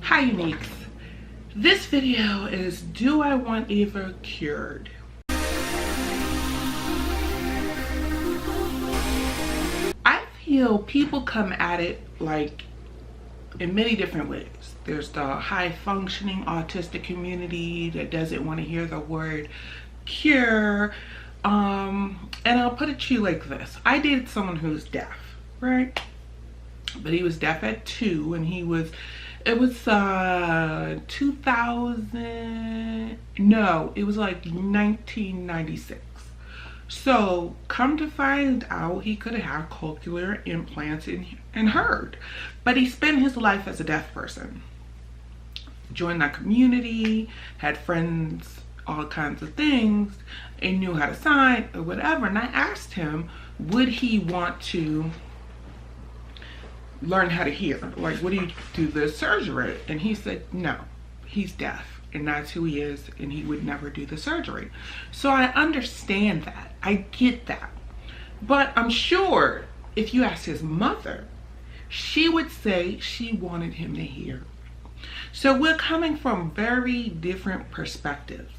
Hi Uniques. This video is, do I want Ava cured? I feel people come at it like in many different ways. There's the high functioning autistic community that doesn't want to hear the word cure. And I'll put it to you like this. I dated someone who's deaf, right? But he was deaf at 2, and it was 2000, no, it was like 1996. So come to find out, he could have cochlear implants and heard, but he spent his life as a deaf person. Joined that community, had friends, all kinds of things, and knew how to sign or whatever. And I asked him, would he want to learn how to hear? Like, would he do the surgery? And he said no, he's deaf and that's who he is, and he would never do the surgery. So I understand that, I get that, but I'm sure if you asked his mother, she would say she wanted him to hear. So we're coming from very different perspectives.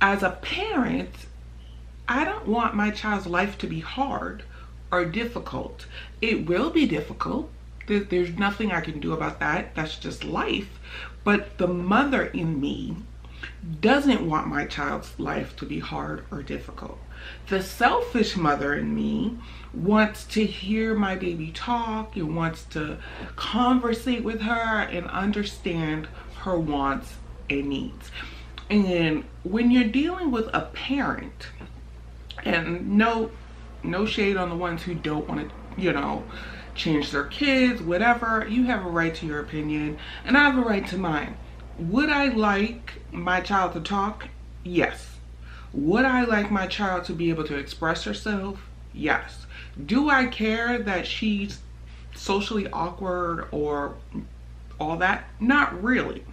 As a parent, I don't want my child's life to be hard or difficult. It will be difficult. There's nothing I can do about that. That's just life. But the mother in me doesn't want my child's life to be hard or difficult. The selfish mother in me wants to hear my baby talk and wants to conversate with her and understand her wants and needs. And when you're dealing with a parent, and no shade on the ones who don't want to, change their kids, whatever, you have a right to your opinion and I have a right to mine. Would I like my child to talk? Yes. Would I like my child to be able to express herself? Yes. Do I care that she's socially awkward or all that? Not really.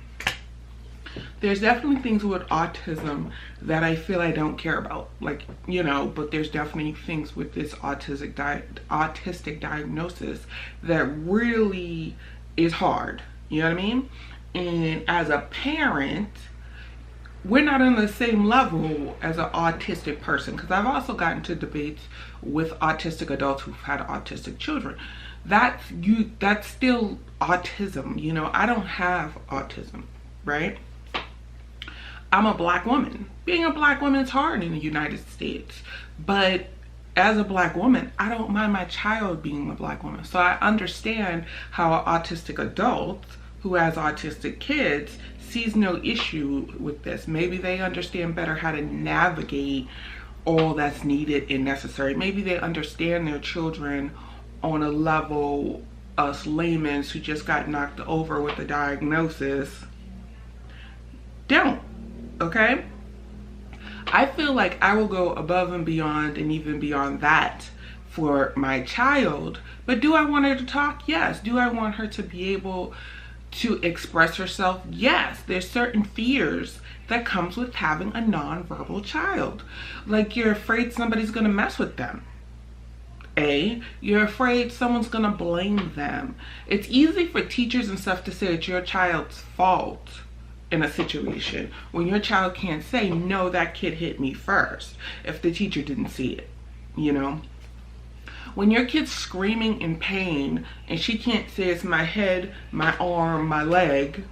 There's definitely things with autism that I feel I don't care about, like, but there's definitely things with this autistic diagnosis that really is hard, you know what I mean? And as a parent, we're not on the same level as an autistic person, because I've also gotten into debates with autistic adults who've had autistic children. That's still autism, I don't have autism, right? I'm a black woman. Being a black woman is hard in the United States, but as a black woman, I don't mind my child being a black woman. So I understand how an autistic adult who has autistic kids sees no issue with this. Maybe they understand better how to navigate all that's needed and necessary. Maybe they understand their children on a level us laymen who just got knocked over with a diagnosis don't. Okay, I feel like I will go above and beyond and even beyond that for my child. But do I want her to talk? Yes. Do I want her to be able to express herself? Yes. There's certain fears that comes with having a nonverbal child. Like, you're afraid somebody's gonna mess with them. You're afraid someone's gonna blame them. It's easy for teachers and stuff to say it's your child's fault in a situation when your child can't say, no, that kid hit me first, if the teacher didn't see it. When your kid's screaming in pain and she can't say it's my head, my arm, my leg,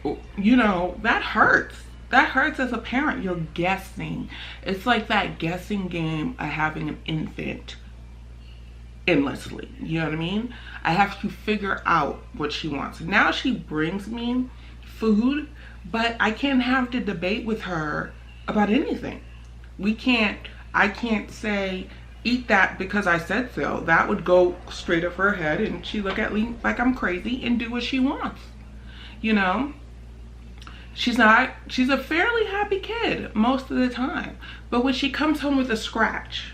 that hurts. That hurts as a parent. You're guessing. It's like that guessing game of having an infant endlessly, you know what I mean? I have to figure out what she wants. Now she brings me food, but I can't have the debate with her about anything. I can't say, eat that because I said so. That would go straight up her head and she look at me like I'm crazy and do what she wants. She's a fairly happy kid most of the time, but when she comes home with a scratch,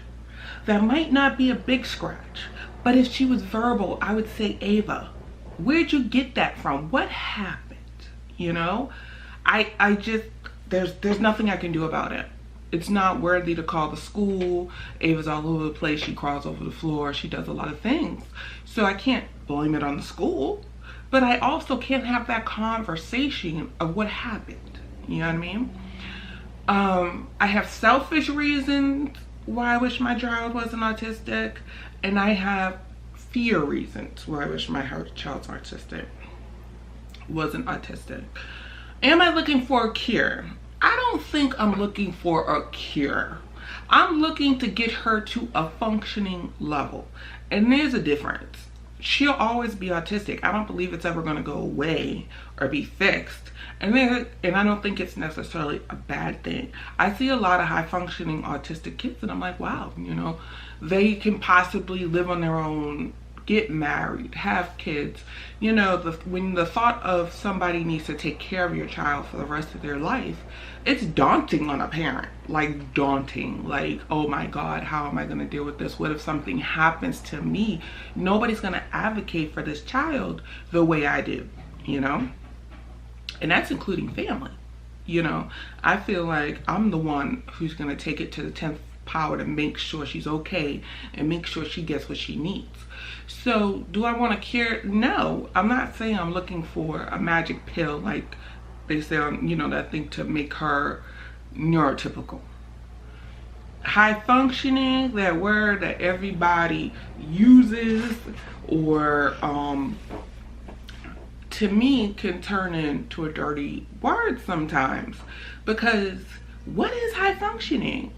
that might not be a big scratch, but if she was verbal, I would say, Ava, where'd you get that from? What happened? I just, there's nothing I can do about it. It's not worthy to call the school. Ava's all over the place. She crawls over the floor. She does a lot of things. So I can't blame it on the school. but I also can't have that conversation of what happened. You know what I mean? I have selfish reasons why I wish my child wasn't autistic, and I have fear reasons why I wish my child's wasn't autistic. Am I looking for a cure? I don't think I'm looking for a cure. I'm looking to get her to a functioning level. And there's a difference. She'll always be autistic. I don't believe it's ever going to go away or be fixed. And I don't think it's necessarily a bad thing. I see a lot of high functioning autistic kids and I'm like, wow, you know, they can possibly live on their own, get married, have kids. You know, when the thought of somebody needs to take care of your child for the rest of their life, it's daunting on a parent. Like daunting. Like, oh my God, how am I going to deal with this? What if something happens to me? Nobody's going to advocate for this child the way I do, you know? And that's including family. You know, I feel like I'm the one who's going to take it to the 10th power to make sure she's okay and make sure she gets what she needs. So do I want to cure? No, I'm not saying I'm looking for a magic pill like they say on, you know, that thing to make her neurotypical. High functioning, that word that everybody uses, or to me can turn into a dirty word sometimes, because what is high functioning?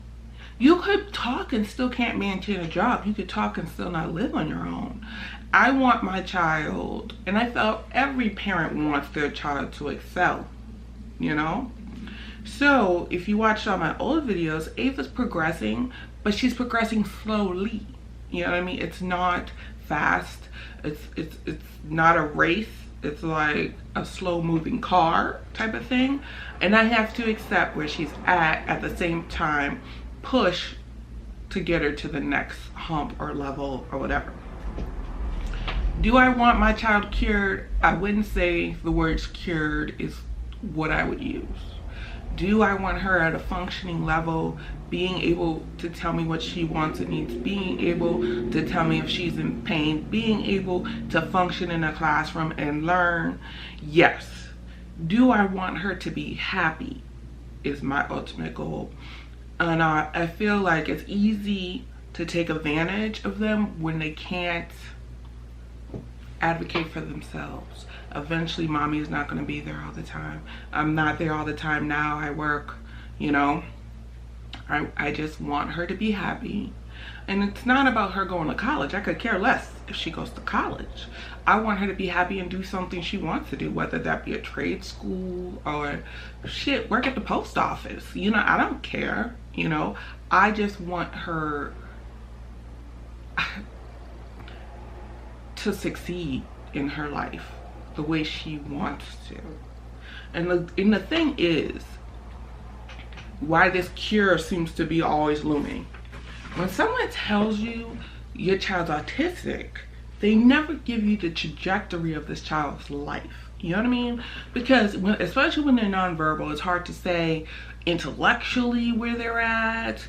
You could talk and still can't maintain a job. You could talk and still not live on your own. I want my child, and I felt every parent wants their child to excel, you know? So if you watched all my old videos, Ava's progressing, but she's progressing slowly. You know what I mean? It's not fast. It's not a race. It's like a slow moving car type of thing. And I have to accept where she's at the same time, push to get her to the next hump or level or whatever. Do I want my child cured? I wouldn't say the words cured is what I would use. Do I want her at a functioning level, being able to tell me what she wants and needs, being able to tell me if she's in pain, being able to function in a classroom and learn? Yes. Do I want her to be happy is my ultimate goal. And I feel like it's easy to take advantage of them when they can't advocate for themselves. Eventually, mommy is not going to be there all the time. I'm not there all the time now. I work, you know. I just want her to be happy. And it's not about her going to college. I could care less if she goes to college. I want her to be happy and do something she wants to do, whether that be a trade school or shit, work at the post office. You know, I don't care. You know, I just want her to succeed in her life the way she wants to. And the thing is, why this cure seems to be always looming. When someone tells you your child's autistic, they never give you the trajectory of this child's life. You know what I mean? Because especially when they're nonverbal, it's hard to say intellectually where they're at.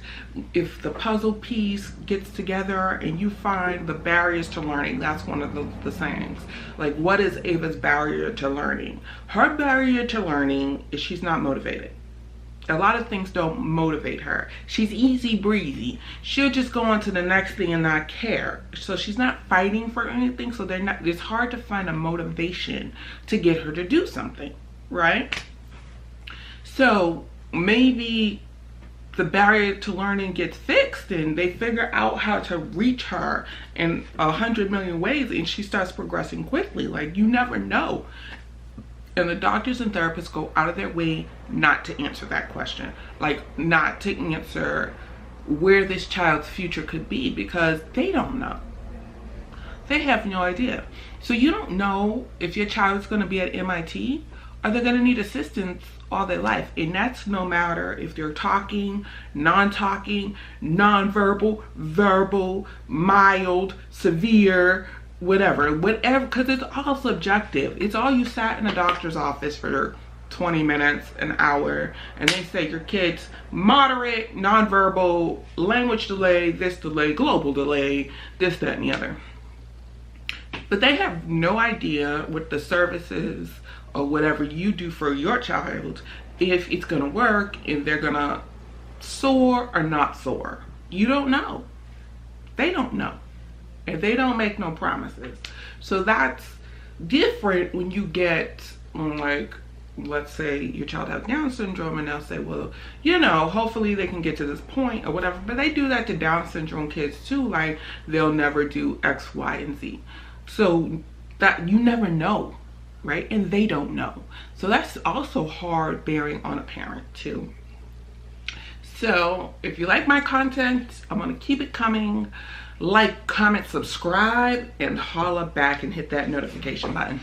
If the puzzle piece gets together and you find the barriers to learning, that's one of the sayings. Like, what is Ava's barrier to learning? Her barrier to learning is she's not motivated. A lot of things don't motivate her. She's easy breezy. She'll just go on to the next thing and not care. So she's not fighting for anything. So it's hard to find a motivation to get her to do something, right? So maybe the barrier to learning gets fixed and they figure out how to reach her in 100 million ways and she starts progressing quickly. Like, you never know. And the doctors and therapists go out of their way not to answer that question. Like, not to answer where this child's future could be, because they don't know. They have no idea. So you don't know if your child is going to be at MIT or they're going to need assistance all their life. And that's no matter if they're talking, non-talking, non-verbal, verbal, mild, severe, whatever, because it's all subjective. It's all you sat in a doctor's office for 20 minutes, an hour, and they say your kid's moderate, nonverbal, language delay, this delay, global delay, this, that, and the other. but they have no idea what the services or whatever you do for your child, if it's gonna work and they're gonna soar or not soar. You don't know. They don't know. And they don't make no promises. So that's different when you get, like, let's say your child has Down syndrome and they'll say, well, you know, hopefully they can get to this point or whatever. But they do that to Down syndrome kids too. Like, they'll never do X, Y, and Z. So that you never know, right? And they don't know. So that's also hard bearing on a parent too. So if you like my content, I'm gonna keep it coming. Like, comment, subscribe, and holla back and hit that notification button.